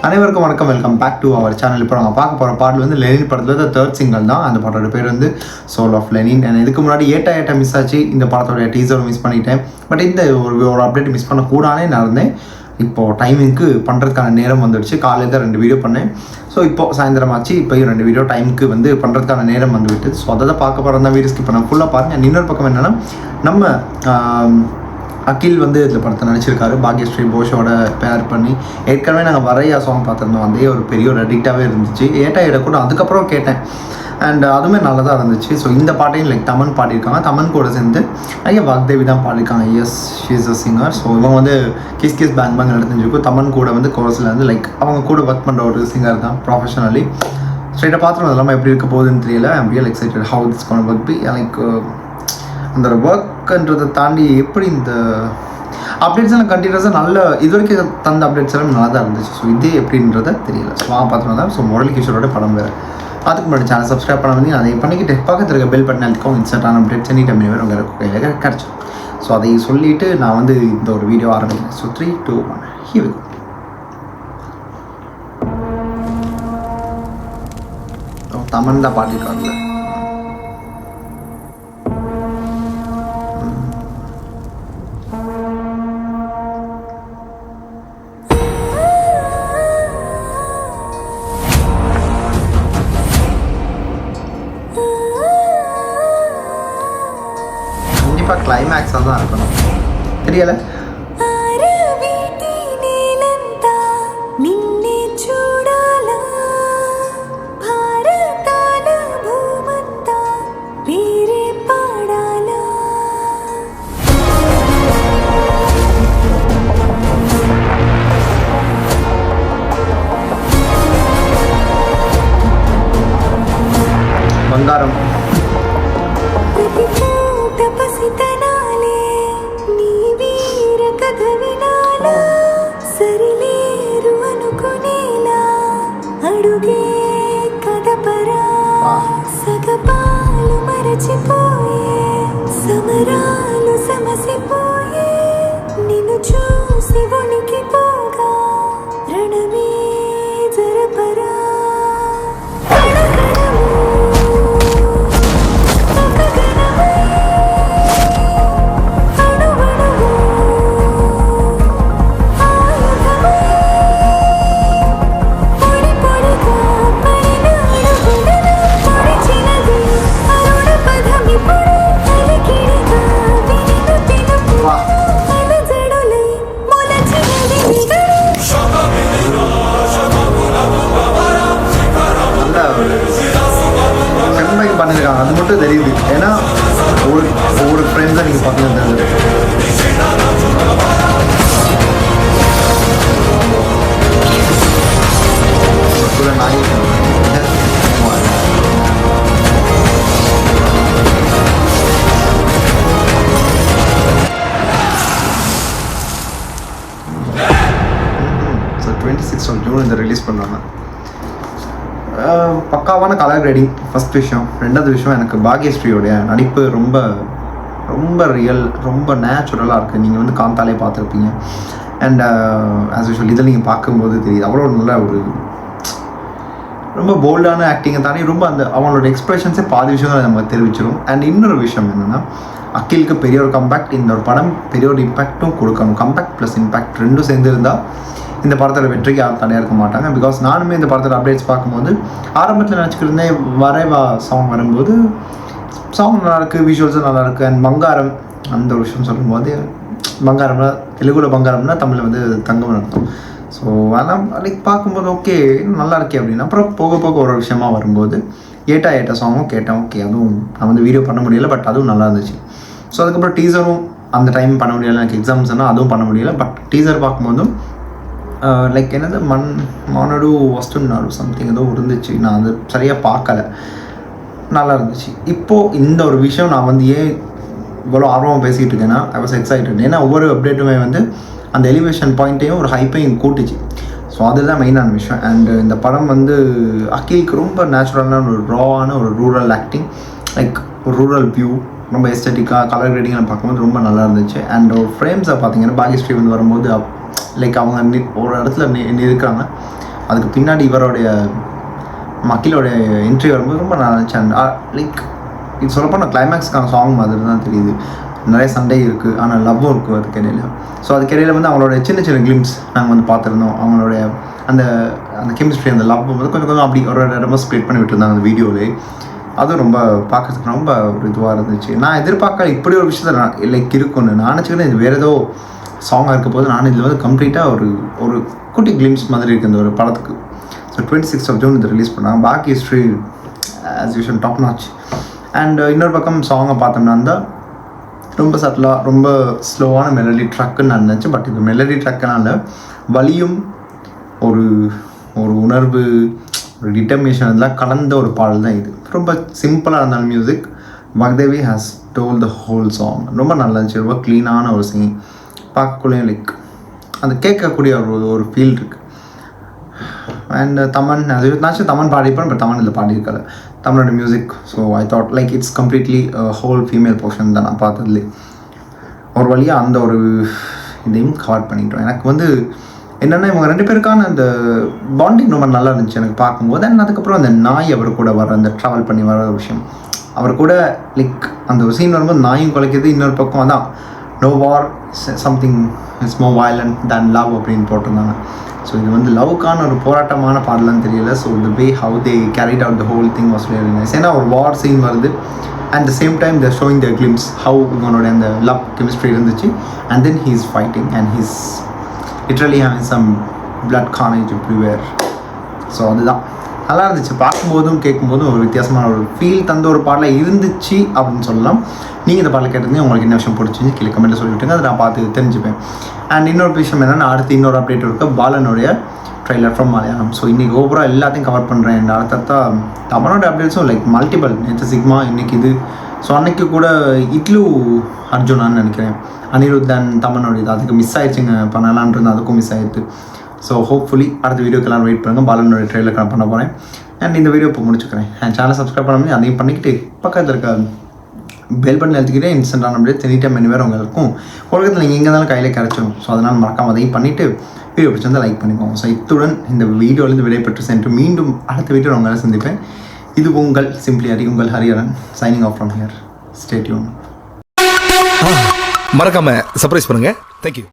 அனைவருக்கும் வணக்கம், welcome back to our channel. இப்போ நாங்கள் பார்க்க போகிற பாடல் வந்து லெனின் படத்தில் தேர்ட் சிங்கிள் தான். அந்த பாட்டோட பேர் வந்து சோல் ஆஃப் லெனின். இதுக்கு முன்னாடி ஏட்டா மிஸ் ஆச்சு, இந்த படத்தோட டீசர் மிஸ் பண்ணிட்டேன். பட் இந்த ஒரு அப்டேட் மிஸ் பண்ணக்கூடானே நடந்தேன். இப்போது டைமிங்க்கு பண்ணுறதுக்கான நேரம் வந்துடுச்சு. காலையில் தான் 2 வீடியோ பண்ணேன். ஸோ இப்போது சாயந்தரம் ஆச்சு, இப்போயும் 2 வீடியோ டைமுக்கு வந்து பண்ணுறதுக்கான நேரம் வந்து விட்டு. ஸோ அதை தான் பார்க்க போகிறோம் தான் வீடியோ ஸ்கிப் பண்ண ஃபுல்லாக பாருங்கள். இன்னொரு பக்கம் என்னென்னா, நம்ம அகில் வந்து இதில் படத்தை நடிச்சிருக்காரு. பாக்யஸ்ரீ போஷோட பேர் பண்ணி ஏற்கனவே நாங்கள் வரையா சாங் பார்த்துருந்தோம். அதே பெரிய ஒரு அடிக்டாகவே இருந்துச்சு. ஏட்டா கூட அதுக்கப்புறம் கேட்டேன், அண்ட் அதுவுமே நல்லா தான் இருந்துச்சு. ஸோ இந்த பாட்டையும் தமன் பாடியிருக்காங்க. தமன் கூட சேர்ந்து நிறைய வாக்தேவி தான் பாடியிருக்காங்க. Yes, she is a singer. So இவங்க வந்து கிஸ் பேங் எடுத்துருக்கும். தமன் கூட வந்து கோர்ஸில் வந்து அவங்க கூட ஒர்க் பண்ணுற ஒரு சிங்கர் தான் ப்ரொஃபஷனலி. ஸ்ட்ரைட்டாக பார்த்துருவோம், அதெல்லாம் எப்படி இருக்க போகுதுன்னு தெரியல. I'm real excited how this gonna work be. அந்த ஒர்க்குன்றதை தாண்டி எப்படி இந்த அப்டேட்ஸ் எல்லாம் கண்டினியூஸாக நல்ல இது வரைக்கும் தந்த அப்டேட்ஸ் எல்லாம் நல்லா தான் இருந்துச்சு. ஸோ இதே எப்படின்றத தெரியல. ஸோ பார்த்துட்டு தான். ஸோ முரளி கிஷோரோட படம் வேறு. அதுக்கு முன்னாடி சேனல் சப்ஸ்கிரைப் பண்ண வந்து அதை பண்ணிக்கிட்டு பக்கத்தில் இருக்க பெல் பட்டன் அழுத்திக்கும். இன்ஸ்டான அப்டேட்ஸ் எனி டைம் வேறு உங்கள் கையில் கிடச்சிடும். ஸோ அதை சொல்லிவிட்டு நான் வந்து இந்த ஒரு வீடியோ ஆரம்பிக்கிறேன். So 3, 2, 1 here we go. Thaman தான் பாட்டிருக்காங்கல்ல. கண்டிப்பாக கிளைமேக்ஸாக தான் இருக்கணும். தெரியல. బంగారం అడుగే కదపరా సగపాలు మరచిపోయే సమరాలు సమసిపోయే నిన్ను చూసి వణికిపోగా రణమే జరపరా பண்ணியிருக்காங்க. அது மட்டும் தெரியுது. ஏன்னா ஒவ்வொரு ஃப்ரெண்ட்ஸை நீங்கள் பார்த்தீங்கன்னா தெரிஞ்சது. ஸோ 26 ஜூன் இந்த ரிலீஸ் பண்ணாங்க. பக்காவான கலர் கிரேடிங் ஃபஸ்ட் விஷயம். ரெண்டாவது விஷயம், எனக்கு பாக்யஸ்ரீயோடைய நடிப்பு ரொம்ப ரொம்ப ரியல், ரொம்ப நேச்சுரலாக இருக்குது. நீங்கள் வந்து காந்தாலே பார்த்துருப்பீங்க. அண்ட் ஆஸ் யூஷுவல் இதில் நீங்கள் பார்க்கும்போது தெரியுது அவ்வளோ நல்ல ஒரு ரொம்ப போல்டான ஆக்டிங்கை தாண்டி ரொம்ப அந்த அவங்களோட எக்ஸ்ப்ரெஷன்ஸே பாதி விஷயங்களை நமக்கு தெரிவிச்சிடும். அண்ட் இன்னொரு விஷயம் என்னென்னா, அகிலுக்கு பெரிய ஒரு கம்பேக்ட், இந்த ஒரு படம் பெரிய ஒரு இம்பேக்ட்டும் கொடுக்கணும். கம்பேக்ட் ப்ளஸ் இம்பேக்ட் ரெண்டும் சேர்ந்து இருந்தால் இந்த படத்தில் வெற்றிக்கு யாரும் தடையாக இருக்க மாட்டாங்க. பிகாஸ் நானுமே இந்த படத்தில் அப்டேட்ஸ் பார்க்கும்போது ஆரம்பத்தில் நினச்சிக்கிட்டு இருந்தேன், வரைவா சாங் வரும்போது சாங் நல்லாயிருக்கு, விஷுவல்ஸும் நல்லாயிருக்கு. அண்ட் பங்காரம் அந்த ஒரு விஷயம் சொல்லும்போது, பங்காரம்னா தெலுங்குல பங்காரம்னா தமிழில் வந்து தங்கம் அர்த்தம். ஸோ அதெல்லாம் பார்க்கும்போது ஓகே நல்லா இருக்கே அப்படின்னு. அப்புறம் போக போக ஒரு விஷயமா வரும்போது ஏட்டா சாங்கும் கேட்டேன். ஓகே, அதுவும் நான் வந்து வீடியோ பண்ண முடியலை, பட் அதுவும் நல்லா இருந்துச்சு. ஸோ அதுக்கப்புறம் டீசரும் அந்த டைம் பண்ண முடியலை, எனக்கு எக்ஸாம்ஸ்னால் அதுவும் பண்ண முடியலை. பட் டீசர் பார்க்கும்போதும் என்னது மானடு வஸ்துன்னாரு சம்திங் ஏதோ இருந்துச்சு. நான் அது சரியாக பார்க்கலை, நல்லா இருந்துச்சு. இப்போது இந்த ஒரு விஷயம் நான் வந்து ஏன் இவ்வளோ ஆர்வமாக பேசிகிட்டு இருக்கேன்னா, ஐ வாஸ் எக்ஸைட்டட். ஏன்னா ஒவ்வொரு அப்டேட்டுமே வந்து அந்த எலிவேஷன் பாயிண்ட்டையும் ஒரு ஹைப்பையும் கூட்டுச்சு. ஸோ அதுதான் மெயினான விஷயம். அண்டு இந்த படம் வந்து அகிலுக்கு ரொம்ப நேச்சுரலான ஒரு ராவான ஒரு ரூரல் ஆக்டிங், ஒரு ரூரல் வியூ, ரொம்ப எஸ்தட்டிக்காக கலர் கிரேடிங்காக பார்க்கும்போது ரொம்ப நல்லா இருந்துச்சு. அண்ட் ஒரு ஃப்ரேம்ஸை பார்த்தீங்கன்னா பாக்யஸ்ரீ வந்து வரும்போது அவங்க ஒரு இடத்துல இருக்காங்க, அதுக்கு பின்னாடி இவருடைய மக்களோடைய என்ட்ரி வரும்போது ரொம்ப நல்லா இருந்துச்சு. அண்ட் லைக் இது சொல்லப்போனால் கிளைமேக்ஸ்க்கான சாங் மாதிரி தான் தெரியுது. நிறைய சண்டை இருக்குது, ஆனால் லவ்வும் இருக்குது அதுக்கிடையில். ஸோ அதுக்கிடையில் வந்து அவங்களோட சின்ன சின்ன கிளிம்ஸ் நாங்கள் வந்து பார்த்துருந்தோம். அவங்களுடைய அந்த அந்த கெமிஸ்ட்ரி, அந்த லவ் வந்து கொஞ்சம் கொஞ்சம் அப்படி ஒரு இடமா ஸ்ப்ரெட் பண்ணி விட்டுருந்தாங்க அந்த வீடியோவிலே. அதுவும் ரொம்ப பார்க்கறதுக்கு ரொம்ப ஒரு இதுவாக இருந்துச்சு. நான் எதிர்பார்க்க இப்படி ஒரு விஷயத்த நான் லைக் இருக்குன்னு நான் நினச்சிக்கிட்டேன். இது வேறு ஏதோ சாங்காக இருக்க போது நான் இதில் வந்து கம்ப்ளீட்டாக ஒரு குட்டி கிளிம்ஸ் மாதிரி இருக்குது இந்த ஒரு படத்துக்கு. ஸோ 26 ஜூன் இது ரிலீஸ் பண்ணாங்க. பாக்கி history as usual top notch. And இன்னொரு பக்கம் சாங்கை பார்த்தோம்னா இருந்தால் ரொம்ப சட்டிலாக ரொம்ப ஸ்லோவான மெலடி ட்ரக்குன்னு நான் நினச்சேன். பட் இது மெலடி ட்ரக்குனால வலியும் ஒரு ஒரு உணர்வு, ஒரு டிட்டர்மினேஷன் இதெல்லாம் கலந்த ஒரு பாடல் தான் இது. ரொம்ப சிம்பிளாக இருந்தாலும் music Vagdevi has told the whole song. ரொம்ப நல்லா இருந்துச்சு. ரொம்ப க்ளீனான ஒரு சிங்கிங், பார்க்கக்கூடிய லைக் அந்த கேட்கக்கூடிய ஒரு ஃபீல் இருக்குது. அண்ட் தமன் நாச்சும் தமன் பாடிப்பேன், பட் தமன் இதில் பாடியிருக்காரு தமிழோட music. So I thought like it's completely whole female portion தான் நான் பார்த்ததுலே. ஒரு வழியாக அந்த ஒரு இதையும் கவர் பண்ணிட்டோம். எனக்கு வந்து என்னென்னா இவங்க 2 பேருக்கான அந்த பாண்டிங் ரொம்ப நல்லா இருந்துச்சு எனக்கு பார்க்கும்போது. அண்ட் அதுக்கப்புறம் அந்த நாய் அவர் கூட வர அந்த ட்ராவல் பண்ணி வர ஒரு விஷயம், அவர் கூட லைக் அந்த ஒரு சீன் வரும்போது நாயும் குலைக்கிது. இன்னொரு பக்கம் அதான் no war something it's more violent than love அப்படின்னு போட்டிருந்தாங்க. ஸோ இது வந்து லவ்க்கான ஒரு போராட்டமான பாடலான்னு தெரியல. So the way how they carried out the whole thing was really nice. ஏன்னா ஒரு வார் சீன் வருது and the same time they're showing the glimpse how இவனோட அந்த லவ் கெமிஸ்ட்ரி இருந்துச்சு. And then he is fighting and he's literally having some blood carnage everywhere. So அதுதான் நல்லா இருந்துச்சு. பார்க்கும்போதும் கேட்கும்போதும் ஒரு வித்தியாசமான ஒரு ஃபீல் தந்த ஒரு பாடலாக இருந்துச்சு அப்படின்னு சொல்லலாம். நீங்கள் இந்த பாடலை கேட்டிருந்தீங்க, உங்களுக்கு என்ன விஷயம் பிடிச்சிருந்து கீழே கமெண்ட்டில் சொல்லிவிட்டுங்க, அதை நான் பார்த்து தெரிஞ்சுப்பேன். அண்ட் இன்னொரு விஷயம் என்னென்னா அடுத்து இன்னொரு அப்டேட் இருக்க பாலனுடைய ட்ரெய்லர் ஃப்ரம் மலையாளம். ஸோ இன்றைக்கி ஓவராக எல்லாத்தையும் கவர் பண்ணுறேன். அண்ட் அடுத்தா தமிழோட அப்டேட்ஸும் லைக் மல்டிபிள். நேற்று சிக்மா, இன்றைக்கி இது. ஸோ அன்றைக்கி கூட இட்லு அர்ஜுனான்னு நினைக்கிறேன் அனிருத் அண்ட் தமிழோட இது அதுக்கு மிஸ் ஆயிடுச்சுங்க. பண்ணலான்றது அதுக்கும் மிஸ் ஆகிடுது. ஸோ ஹோப்ஃபுல்லி அடுத்த வீடியோக்கெல்லாம் வெயிட் பண்ணுங்கள். பாலனுடைய ட்ரெய்லர் நான் பண்ண போகிறேன். அண்ட் இந்த வீடியோ இப்போ முடிச்சுக்கிறேன். என் சேனலை சப்ஸ்கிரைப் பண்ணாமல் அதையும் பண்ணிக்கிட்டு பக்கத்தில் இருக்க பெல் பட்டன் எழுத்துக்கிட்டே இன்ஸ்டன்டான அப்படியே எனி டைம் எனிவேர் உங்களுக்கும் உலகத்தில் நீங்கள் எங்கே இருந்தாலும் கையில் கிடச்சிடும். ஸோ அதனால் மறக்காமல் அதையும் பண்ணிவிட்டு வீடியோ பிடிச்சிருந்தால் லைக் பண்ணிக்கோங்க. ஸோ இத்துடன் இந்த வீடியோவிலேருந்து விடைபெற்று சென்று மீண்டும் அடுத்த வீடியோ உங்களை சந்திப்பேன். இது உங்கள் சிம்பிளி ஹரி, உங்கள் Hariharan signing off from here. Stay tune. மறக்காம சர்ப்ரைஸ் பண்ணுங்க. தேங்க்யூ.